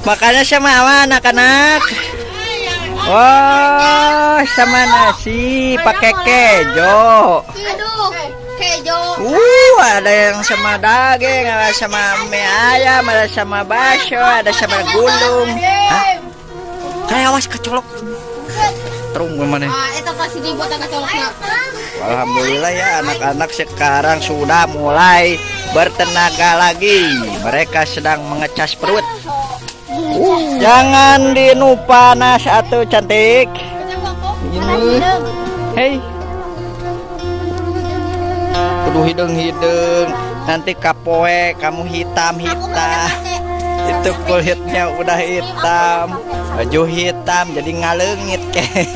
Makannya sama apa anak-anak? Wah, sama nasi pakai kejo. Aduh, kejo. Ada yang sama daging, ada sama mie ayam, ada sama bakso, ada sama gulung. Hah? Kayak awas kecolok. Terus gimana? Itu pasti dibuat agak coloknya. Alhamdulillah ya, anak-anak sekarang sudah mulai bertenaga lagi. Mereka sedang mengecas perut. Jangan dinu panas atuh cantik. Ini. Hei. Kudu hidung-hidung. Nanti kapoe kamu hitam-hitam. Itu kulitnya udah hitam. Baju hitam jadi ngalengit kek.